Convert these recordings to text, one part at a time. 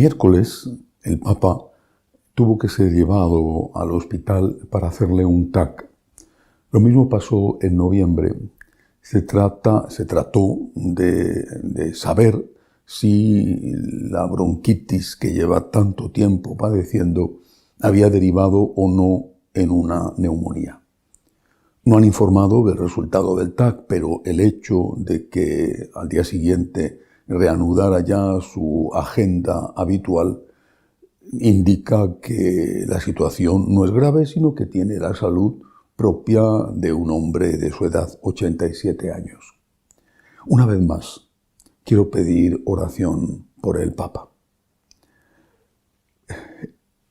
miércoles el Papa tuvo que ser llevado al hospital para hacerle un TAC. Lo mismo pasó en noviembre. Se trató de saber si la bronquitis que lleva tanto tiempo padeciendo había derivado o no en una neumonía. No han informado del resultado del TAC, pero el hecho de que al día siguiente reanudara ya su agenda habitual indica que la situación no es grave, sino que tiene la salud propia de un hombre de su edad, 87 años. Una vez más, quiero pedir oración por el Papa.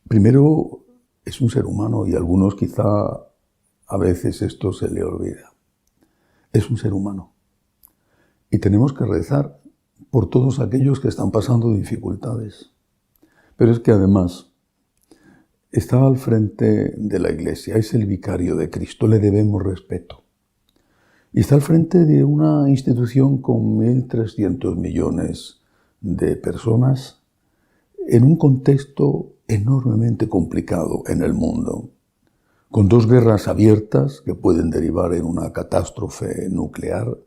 Primero, es un ser humano y a algunos quizá a veces esto se le olvida. Es un ser humano. Y tenemos que rezar por todos aquellos que están pasando dificultades. Pero es que además está al frente de la Iglesia, es el vicario de Cristo, le debemos respeto. Y está al frente de una institución con 1.300 millones de personas en un contexto enormemente complicado en el mundo, con 2 guerras abiertas que pueden derivar en una catástrofe nuclear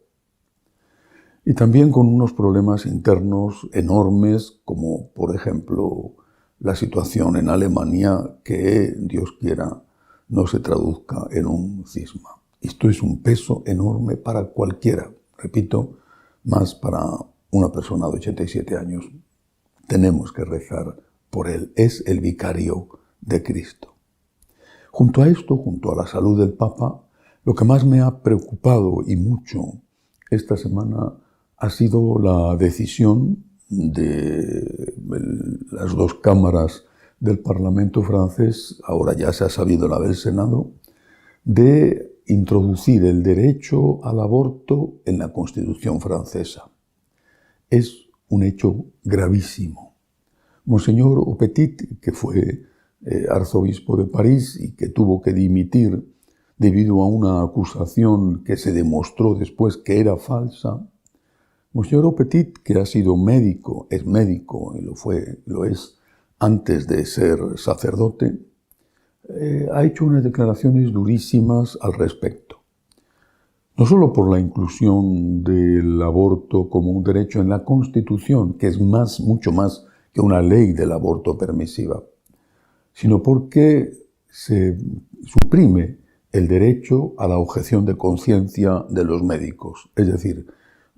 y también con unos problemas internos enormes como, por ejemplo, la situación en Alemania que, Dios quiera, no se traduzca en un cisma. Esto es un peso enorme para cualquiera, repito, más para una persona de 87 años. Tenemos que rezar por él, es el vicario de Cristo. Junto a esto, junto a la salud del Papa, lo que más me ha preocupado y mucho esta semana ha sido la decisión de las 2 cámaras del Parlamento francés, ahora ya se ha sabido la del Senado, de introducir el derecho al aborto en la Constitución francesa. Es un hecho gravísimo. Monseñor Aupetit, que fue arzobispo de París y que tuvo que dimitir debido a una acusación que se demostró después que era falsa, Monseñor Aupetit, que ha sido médico, es médico y lo es antes de ser sacerdote, ha hecho unas declaraciones durísimas al respecto. No solo por la inclusión del aborto como un derecho en la Constitución, que es mucho más que una ley del aborto permisiva, sino porque se suprime el derecho a la objeción de conciencia de los médicos. Es decir,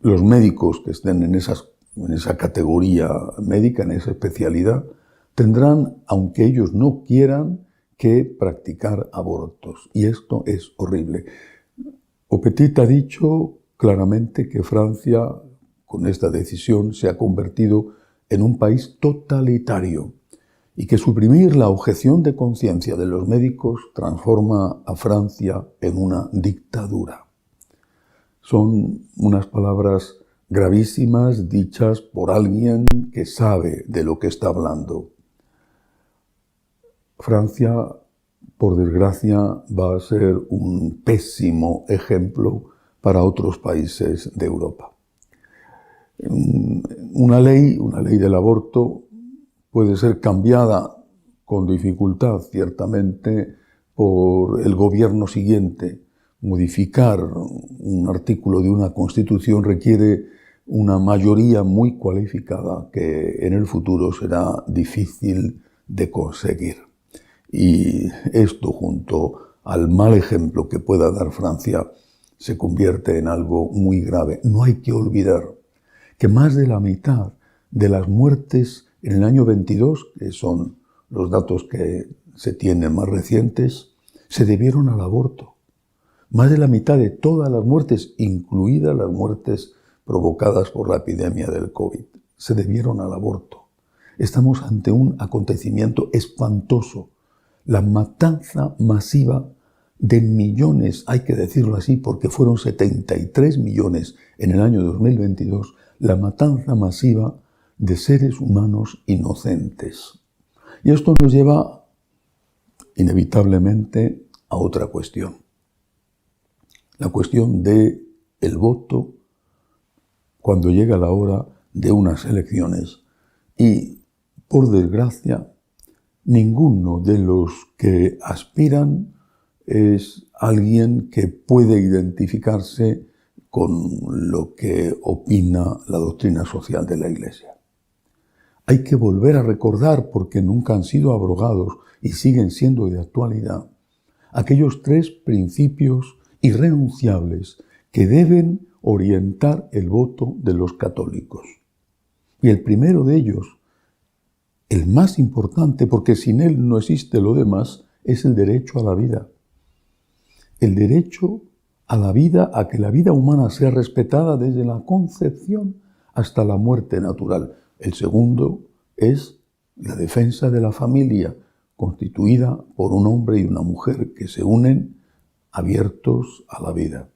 los médicos que estén en esa categoría médica, en esa especialidad, tendrán, aunque ellos no quieran, que practicar abortos. Y esto es horrible. Aupetit ha dicho claramente que Francia, con esta decisión, se ha convertido en un país totalitario y que suprimir la objeción de conciencia de los médicos transforma a Francia en una dictadura. Son unas palabras gravísimas dichas por alguien que sabe de lo que está hablando. Francia, por desgracia, va a ser un pésimo ejemplo para otros países de Europa. Una ley del aborto puede ser cambiada con dificultad, ciertamente, por el gobierno siguiente. Modificar un artículo de una Constitución requiere una mayoría muy cualificada que en el futuro será difícil de conseguir. Y esto, junto al mal ejemplo que pueda dar Francia, se convierte en algo muy grave. No hay que olvidar que más de la mitad de las muertes en el año 22, que son los datos que se tienen más recientes, se debieron al aborto. Más de la mitad de todas las muertes, incluidas las muertes provocadas por la epidemia del COVID, se debieron al aborto. Estamos ante un acontecimiento espantoso. La matanza masiva de millones, hay que decirlo así, porque fueron 73 millones en el año 2022, la matanza masiva de seres humanos inocentes. Y esto nos lleva inevitablemente a otra cuestión. La cuestión del voto cuando llega la hora de unas elecciones y por desgracia, ninguno de los que aspiran es alguien que puede identificarse con lo que opina la doctrina social de la Iglesia. Hay que volver a recordar, porque nunca han sido abrogados y siguen siendo de actualidad, aquellos 3 principios irrenunciables que deben orientar el voto de los católicos. Y el primero de ellos, el más importante, porque sin él no existe lo demás, es el derecho a la vida. El derecho a la vida, a que la vida humana sea respetada desde la concepción hasta la muerte natural. El segundo es la defensa de la familia, constituida por un hombre y una mujer que se unen abiertos a la vida.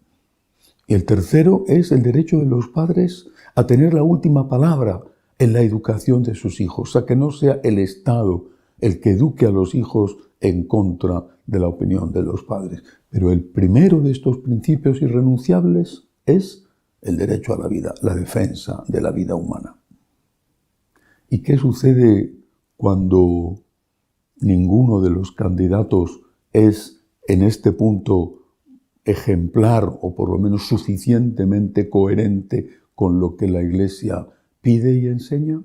Y el tercero es el derecho de los padres a tener la última palabra en la educación de sus hijos, a que no sea el Estado el que eduque a los hijos en contra de la opinión de los padres. Pero el primero de estos principios irrenunciables es el derecho a la vida, la defensa de la vida humana. ¿Y qué sucede cuando ninguno de los candidatos es en este punto ejemplar o por lo menos suficientemente coherente con lo que la Iglesia pide y enseña?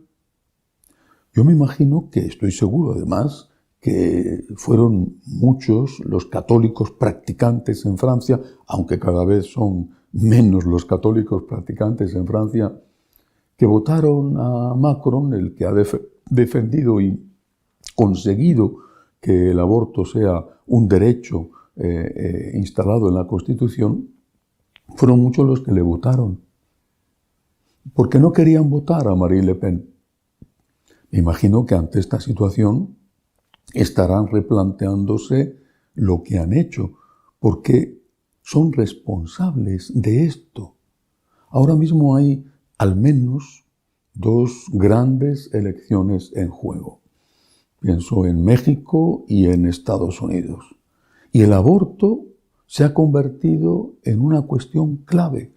Yo me imagino que, estoy seguro además, que fueron muchos los católicos practicantes en Francia, aunque cada vez son menos los católicos practicantes en Francia, que votaron a Macron, el que ha defendido y conseguido que el aborto sea un derecho instalado en la Constitución. Fueron muchos los que le votaron, porque no querían votar a Marine Le Pen. Me imagino que ante esta situación estarán replanteándose lo que han hecho, porque son responsables de esto. Ahora mismo hay al menos 2 grandes elecciones en juego. Pienso en México y en Estados Unidos. Y el aborto se ha convertido en una cuestión clave.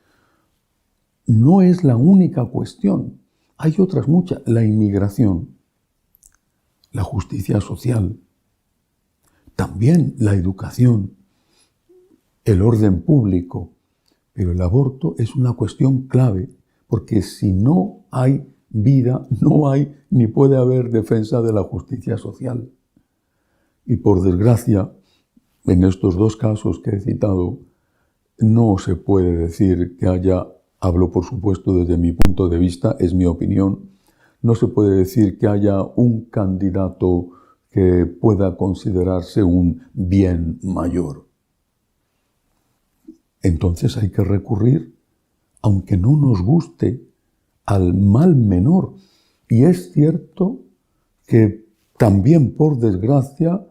No es la única cuestión. Hay otras muchas. La inmigración, la justicia social, también la educación, el orden público. Pero el aborto es una cuestión clave, porque si no hay vida, no hay ni puede haber defensa de la justicia social. Y por desgracia, en estos 2 casos que he citado, no se puede decir que haya, hablo por supuesto desde mi punto de vista, es mi opinión, no se puede decir que haya un candidato que pueda considerarse un bien mayor. Entonces hay que recurrir, aunque no nos guste, al mal menor. Y es cierto que también, por desgracia,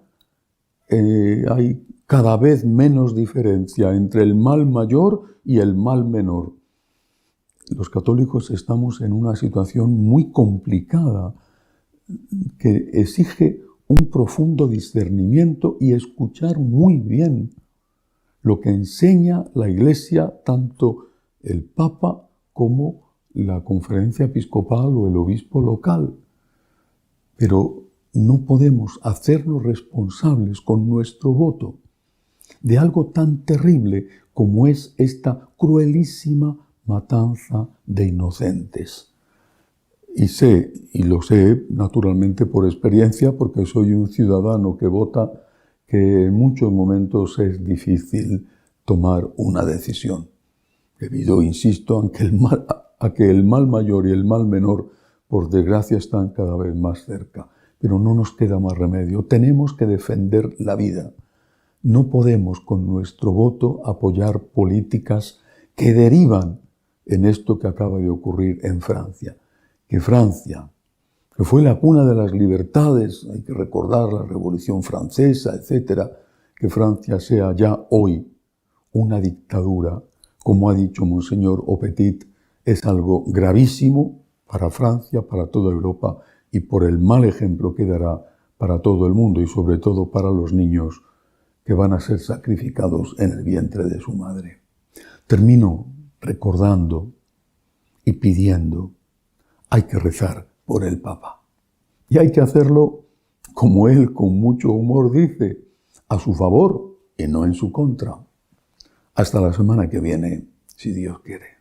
hay cada vez menos diferencia entre el mal mayor y el mal menor. Los católicos estamos en una situación muy complicada que exige un profundo discernimiento y escuchar muy bien lo que enseña la Iglesia, tanto el Papa como la Conferencia Episcopal o el obispo local. Pero no podemos hacernos responsables con nuestro voto de algo tan terrible como es esta cruelísima matanza de inocentes. Y sé, y lo sé naturalmente por experiencia, porque soy un ciudadano que vota, que en muchos momentos es difícil tomar una decisión, debido, insisto, a que el mal mayor y el mal menor, por desgracia, están cada vez más cerca. Pero no nos queda más remedio. Tenemos que defender la vida. No podemos con nuestro voto apoyar políticas que derivan en esto que acaba de ocurrir en Francia. Que Francia, que fue la cuna de las libertades, hay que recordar la Revolución Francesa, etc., que Francia sea ya hoy una dictadura, como ha dicho Monseñor Aupetit, es algo gravísimo para Francia, para toda Europa y por el mal ejemplo que dará para todo el mundo y sobre todo para los niños que van a ser sacrificados en el vientre de su madre. Termino recordando y pidiendo, hay que rezar por el Papa. Y hay que hacerlo, como él con mucho humor dice, a su favor y no en su contra. Hasta la semana que viene, si Dios quiere.